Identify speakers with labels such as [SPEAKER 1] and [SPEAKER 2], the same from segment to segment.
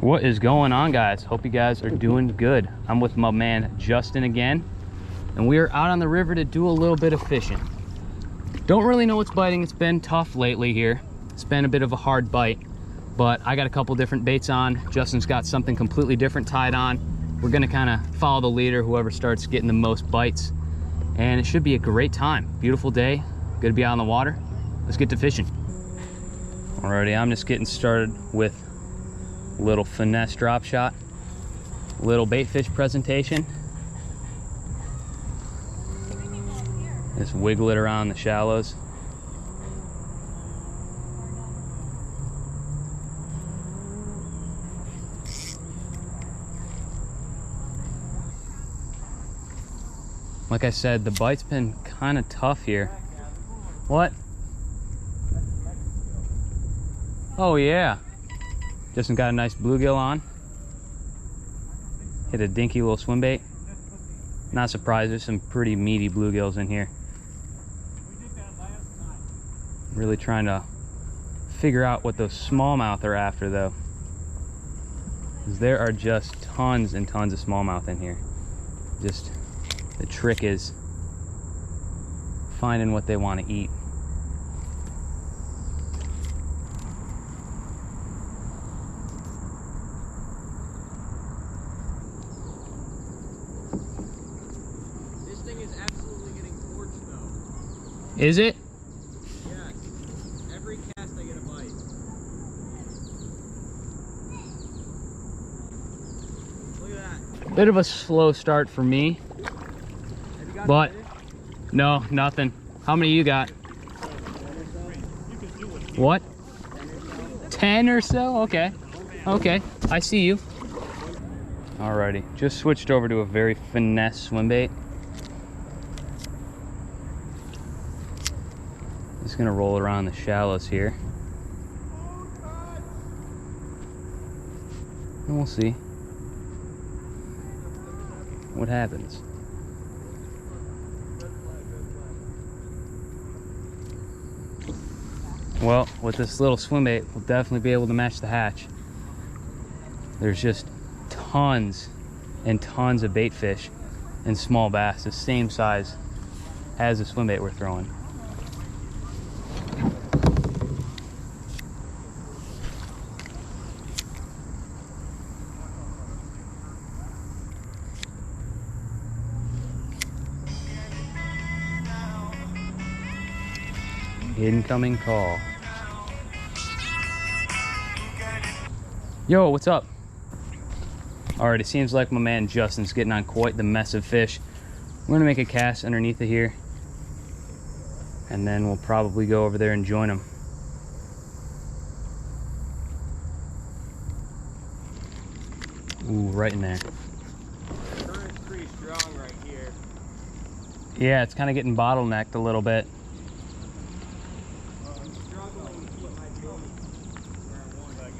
[SPEAKER 1] What is going on, guys? Hope you guys are doing good. I'm with my man Justin again, and we are out on the river to do a little bit of fishing. Don't really know what's biting. It's been tough lately here. It's been a bit of a hard bite, but I got a couple different baits on. Justin's got something completely different tied on. We're gonna kind of follow the leader, whoever starts getting the most bites, and it should be a great time. Beautiful day, good to be out on the water. Let's get to fishing. Alrighty, I'm just getting started with a little finesse drop shot, little bait fish presentation. Just wiggle it around the shallows. Like I said, the bite's been kind of tough here. What? Oh yeah. Justin got a nice bluegill on. Hit a dinky little swim bait. Not surprised, there's some pretty meaty bluegills in here. Really trying to figure out what those smallmouth are after though. 'Cause there are just tons and tons of smallmouth in here. Just the trick is finding what they want to eat. Is it?
[SPEAKER 2] Yeah, every cast I get a bite. Look at that.
[SPEAKER 1] Bit of a slow start for me, but no, nothing. How many you got? What? 10 or so? Okay. Okay, I see you. Alrighty, just switched over to a very finesse swim bait. Just gonna roll around the shallows here, and we'll see what happens. Well, with this little swim bait, we'll definitely be able to match the hatch. There's just tons and tons of bait fish and small bass the same size as the swim bait we're throwing. Incoming call. Yo, what's up? Alright, it seems like my man Justin's getting on quite the mess of fish. We're gonna make a cast underneath it here, and then we'll probably go over there and join him. Ooh, right in there.
[SPEAKER 2] The current's pretty strong right here.
[SPEAKER 1] Yeah, it's kind of getting bottlenecked a little bit.
[SPEAKER 2] I'm struggling to put my bait where I want it.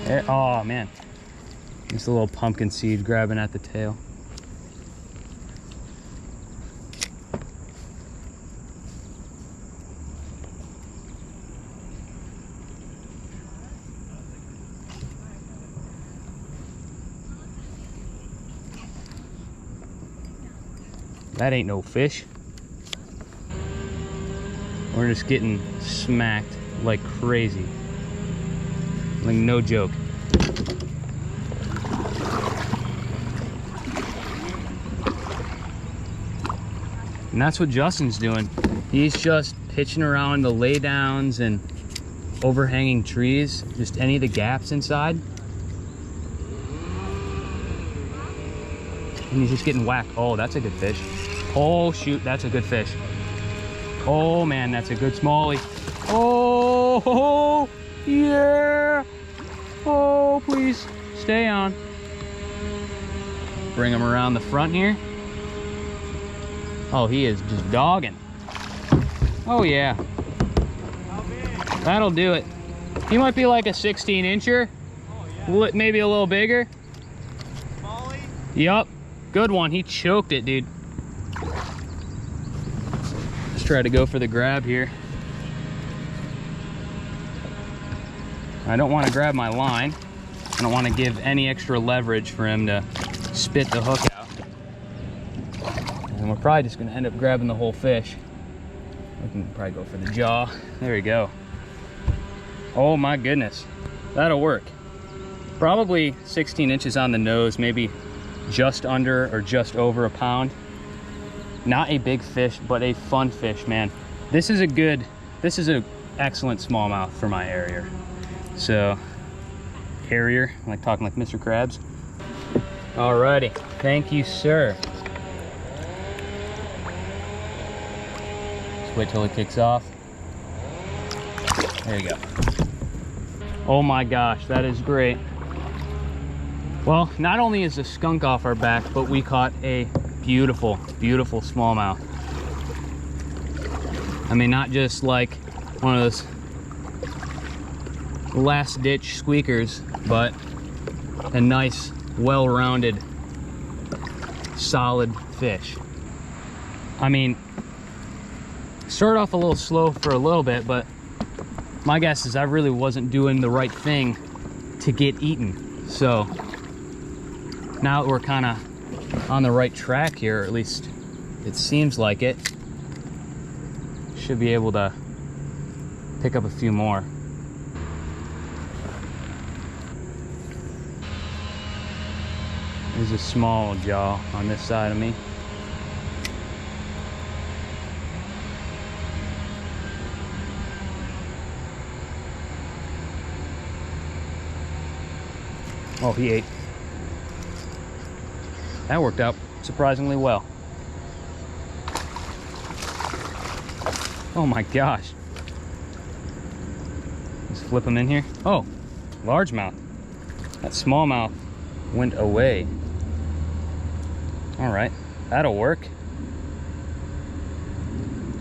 [SPEAKER 1] There, oh man, just a little pumpkin seed grabbing at the tail. That ain't no fish. We're just getting smacked like crazy. Like no joke. And that's what Justin's doing. He's just pitching around the laydowns and overhanging trees, just any of the gaps inside. And he's just getting whacked. Oh, that's a good fish. Oh shoot, that's a good fish. Oh man, that's a good smallie. Oh, yeah. Oh, please stay on. Bring him around the front here. Oh, he is just dogging. Oh yeah, that'll do it. He might be like a 16 incher.
[SPEAKER 2] Oh yeah.
[SPEAKER 1] Maybe a little bigger.
[SPEAKER 2] Molly?
[SPEAKER 1] Yup. Good one. He choked it, dude. Let's try to go for the grab here. I don't want to grab my line. I don't want to give any extra leverage for him to spit the hook out. And we're probably just going to end up grabbing the whole fish. We can probably go for the jaw. There we go. Oh my goodness. That'll work. Probably 16 inches on the nose, maybe just under or just over a pound. Not a big fish, but a fun fish, man. This is an excellent smallmouth for my area. So, carrier, like talking like Mr. Krabs. Alrighty, thank you, sir. Just wait till it kicks off. There you go. Oh my gosh, that is great. Well, not only is the skunk off our back, but we caught a beautiful, beautiful smallmouth. I mean, not just like one of those last ditch squeakers, but a nice, well-rounded, solid fish. I mean, started off a little slow for a little bit, but my guess is I really wasn't doing the right thing to get eaten. So now that we're kind of on the right track here, or at least it seems like it, should be able to pick up a few more. There's a small jaw on this side of me. Oh, he ate. That worked out surprisingly well. Oh my gosh. Let's flip him in here. Oh, largemouth. That smallmouth went away. All right, that'll work.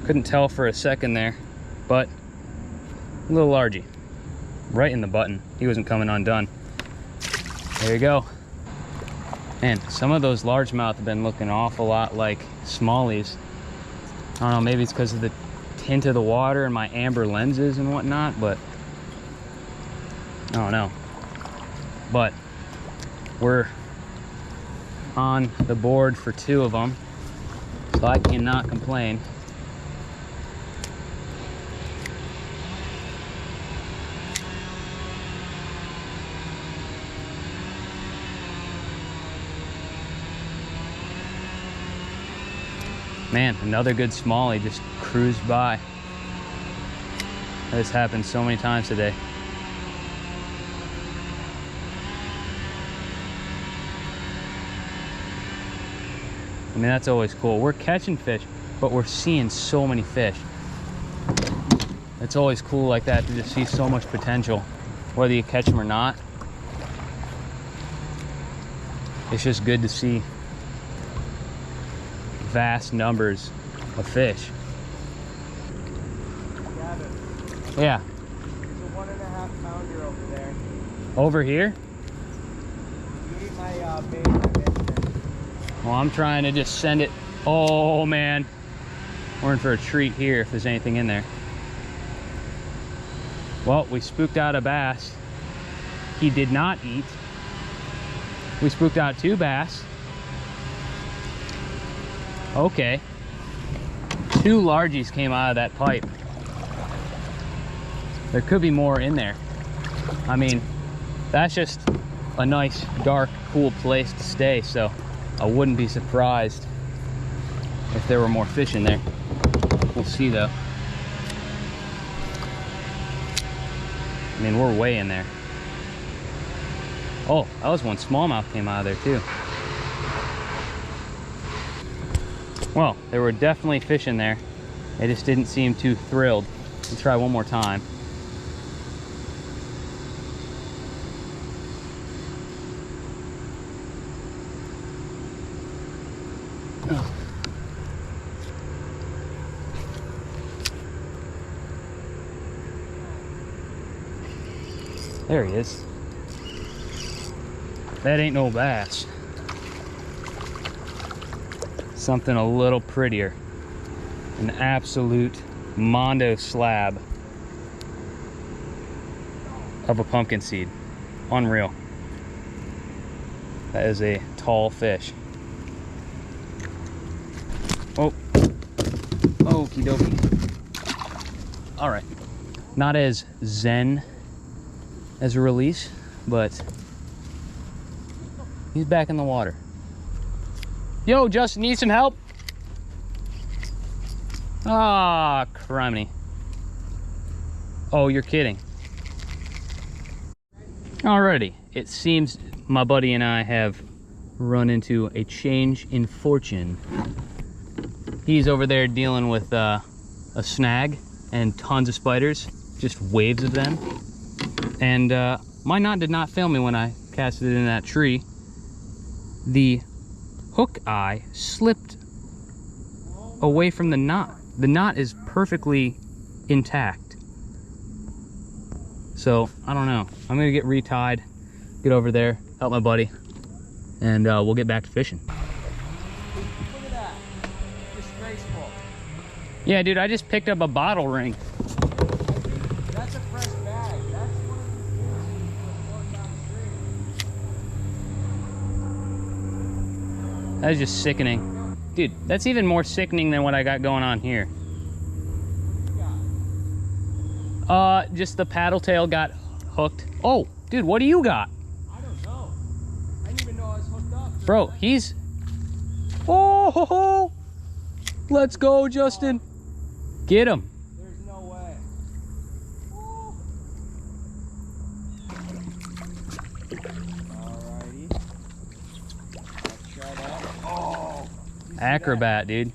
[SPEAKER 1] Couldn't tell for a second there, but a little largy. Right in the button. He wasn't coming undone. There you go. Man, some of those largemouth have been looking an awful lot like smallies. I don't know, maybe it's because of the tint of the water and my amber lenses and whatnot, but I don't know. But we're on the board for 2 of them, so I cannot complain. Man, another good smallie just cruised by. This happened so many times today. I mean, that's always cool. We're catching fish, but we're seeing so many fish. It's always cool like that to just see so much potential, whether you catch them or not. It's just good to see vast numbers of fish.
[SPEAKER 2] Gavin,
[SPEAKER 1] Yeah.
[SPEAKER 2] there's a 1.5 pounder over there.
[SPEAKER 1] Over here?
[SPEAKER 2] You ate my bait. I missed it.
[SPEAKER 1] Well, I'm trying to just send it. Oh man, we're in for a treat here if there's anything in there. Well, we spooked out a bass. He did not eat. We spooked out 2 bass. Okay. 2 largies came out of that pipe. There could be more in there. I mean, that's just a nice, dark, cool place to stay, so I wouldn't be surprised if there were more fish in there. We'll see though. I mean, we're way in there. Oh, that was one smallmouth came out of there too. Well, there were definitely fish in there. They just didn't seem too thrilled. Let's try one more time. There he is. That ain't no bass. Something a little prettier. An absolute mondo slab of a pumpkin seed. Unreal. That is a tall fish. Oh. Okie dokie. All right. Not as zen as a release, but he's back in the water. Yo, Justin, need some help? Ah, criminy. Oh, you're kidding. Alrighty, it seems my buddy and I have run into a change in fortune. He's over there dealing with a snag and tons of spiders, just waves of them. And my knot did not fail me when I casted it in that tree. The hook eye slipped away from the knot. The knot is perfectly intact. So, I don't know. I'm gonna get retied, get over there, help my buddy, and we'll get back to fishing.
[SPEAKER 2] Look at that. Disgraceful.
[SPEAKER 1] Yeah, dude, I just picked up a bottle ring.
[SPEAKER 2] That's a fresh bag. That's one of the things you put down the stream.
[SPEAKER 1] That is just sickening. Dude, that's even more sickening than what I got going on here. Just the paddle tail got hooked. Oh, dude, what do you got?
[SPEAKER 2] I don't know. I didn't even know I was hooked up.
[SPEAKER 1] Bro, he's... Oh, ho, ho. Let's go, Justin. Get him.
[SPEAKER 2] There's no way. Alrighty. Let's try that. Oh! You see
[SPEAKER 1] Acrobat, dude.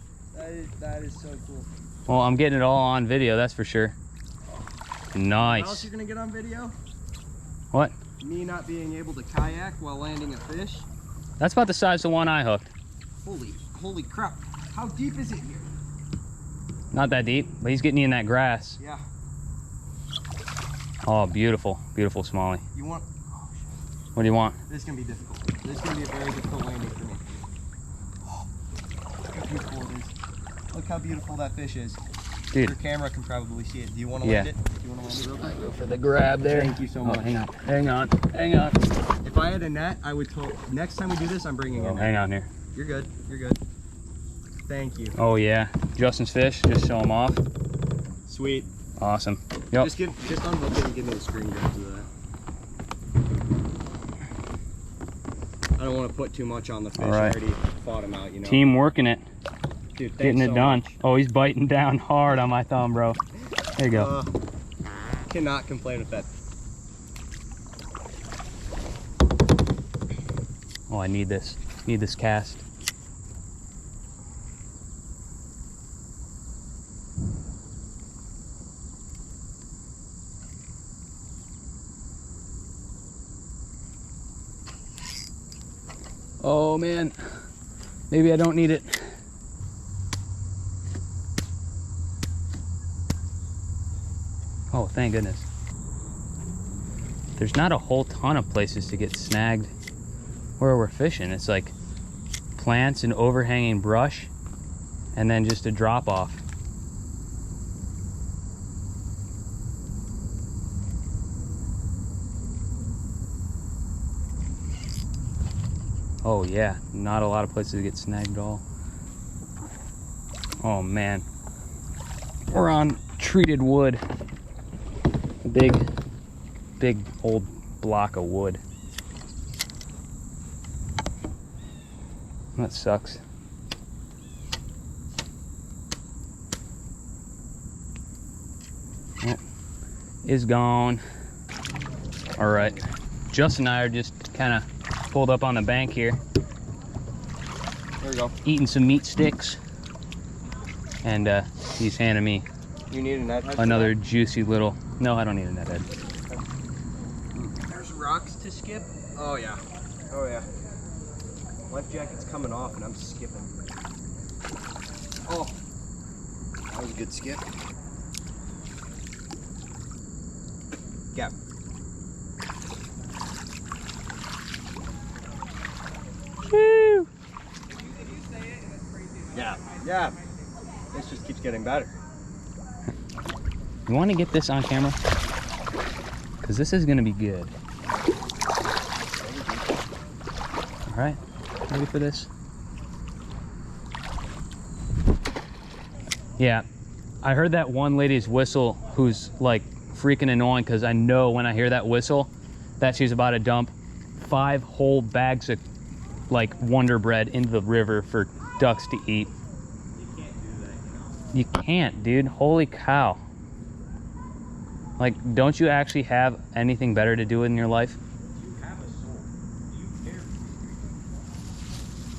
[SPEAKER 2] That is so cool.
[SPEAKER 1] Well, I'm getting it all on video, that's for sure.
[SPEAKER 2] What else
[SPEAKER 1] Nice.
[SPEAKER 2] you're gonna get on video?
[SPEAKER 1] What?
[SPEAKER 2] Me not being able to kayak while landing a fish.
[SPEAKER 1] That's about the size of the one I hooked.
[SPEAKER 2] Holy crap. How deep is it here?
[SPEAKER 1] Not that deep, but he's getting you in that grass.
[SPEAKER 2] Yeah.
[SPEAKER 1] Oh, beautiful. Beautiful smallie.
[SPEAKER 2] You want...
[SPEAKER 1] What do you want?
[SPEAKER 2] This is gonna be difficult. This is gonna be a very difficult landing for me. Oh, look how beautiful it is. Look how beautiful that fish is.
[SPEAKER 1] Dude.
[SPEAKER 2] Your camera can probably see it. Do you want to
[SPEAKER 1] Yeah.
[SPEAKER 2] land it? Do you want to land it real quick?
[SPEAKER 1] Go for the grab there.
[SPEAKER 2] Thank you so much.
[SPEAKER 1] Oh, hang on. Hang on. Hang on.
[SPEAKER 2] If I had a net, I would next time we do this, I'm bringing a
[SPEAKER 1] Oh,
[SPEAKER 2] net.
[SPEAKER 1] hang on here.
[SPEAKER 2] You're good. You're good. Thank you.
[SPEAKER 1] Oh, yeah. Justin's fish. Just show him off.
[SPEAKER 2] Sweet.
[SPEAKER 1] Awesome. Yep.
[SPEAKER 2] Just unhook it and give me the screen grab of that. I don't want to put too much on the fish.
[SPEAKER 1] All right.
[SPEAKER 2] I already fought him out, you know.
[SPEAKER 1] Team working it.
[SPEAKER 2] Dude, thanks
[SPEAKER 1] Getting it
[SPEAKER 2] so
[SPEAKER 1] done.
[SPEAKER 2] much.
[SPEAKER 1] Oh, he's biting down hard on my thumb, bro. There you go.
[SPEAKER 2] Cannot complain with that.
[SPEAKER 1] Oh, I need this. Need this cast. Oh man, maybe I don't need it. Oh, thank goodness. There's not a whole ton of places to get snagged where we're fishing. It's like plants and overhanging brush and then just a drop off. Oh yeah, not a lot of places to get snagged at all. Oh man, we're on treated wood. A big old block of wood. That sucks. Oh, is gone. All right, Justin and I are just kind of pulled up on the bank here.
[SPEAKER 2] There we go.
[SPEAKER 1] Eating some meat sticks. And he's handing me
[SPEAKER 2] You need a net head?
[SPEAKER 1] another juicy little... No, I don't need a net head.
[SPEAKER 2] There's rocks to skip. Oh yeah. Oh yeah. Life jacket's coming off and I'm skipping. Oh. That was a good skip. Yeah. Yeah, this just keeps getting better.
[SPEAKER 1] You want to get this on camera? Because this is going to be good. All right, ready for this? Yeah, I heard that one lady's whistle who's like freaking annoying, because I know when I hear that whistle that she's about to dump 5 whole bags of like Wonder Bread into the river for ducks to eat. You can't, dude. Holy cow. Like, don't you actually have anything better to do in your life?
[SPEAKER 2] You have a soul. You care for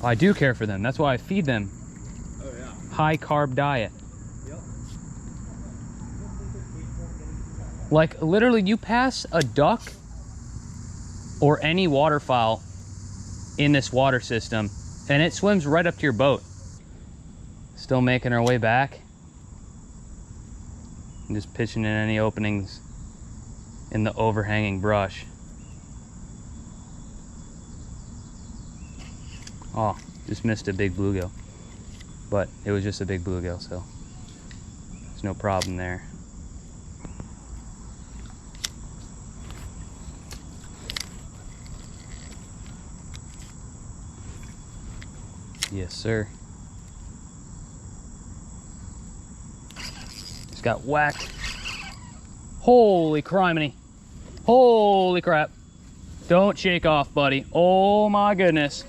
[SPEAKER 2] them.
[SPEAKER 1] I do care for them. That's why I feed them.
[SPEAKER 2] Oh, yeah.
[SPEAKER 1] High carb diet.
[SPEAKER 2] Yep.
[SPEAKER 1] Like, literally, you pass a duck or any waterfowl in this water system and it swims right up to your boat. Still making our way back. And just pitching in any openings in the overhanging brush. Oh, just missed a big bluegill. But it was just a big bluegill, so there's no problem there. Yes, sir. Just got whacked. Holy criminy. Holy crap. Don't shake off, buddy. Oh my goodness.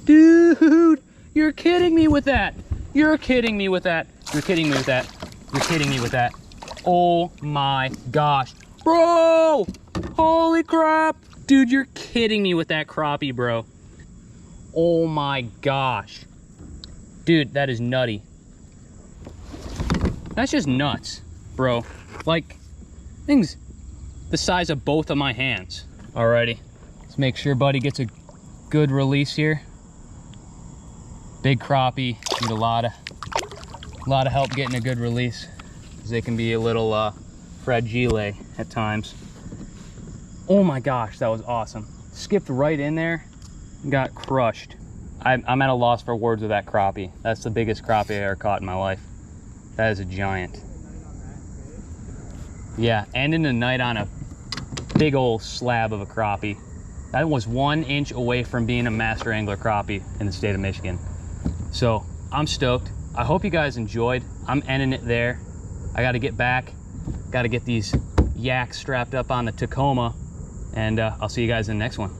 [SPEAKER 1] Dude, you're kidding me with that. You're kidding me with that. You're kidding me with that. You're kidding me with that. Oh my gosh. Bro! Holy crap. Dude, you're kidding me with that crappie, bro. Oh my gosh. Dude, that is nutty. That's just nuts, bro. Like, things the size of both of my hands. Alrighty, let's make sure buddy gets a good release here. Big crappie, need a lot of help getting a good release, because they can be a little fragile at times. Oh my gosh, that was awesome. Skipped right in there and got crushed. I'm at a loss for words with that crappie. That's the biggest crappie I ever caught in my life. That is a giant. Yeah, ending the night on a big old slab of a crappie. That was 1 inch away from being a master angler crappie in the state of Michigan. So I'm stoked. I hope you guys enjoyed. I'm ending it there. I got to get back. Got to get these yaks strapped up on the Tacoma, and I'll see you guys in the next one.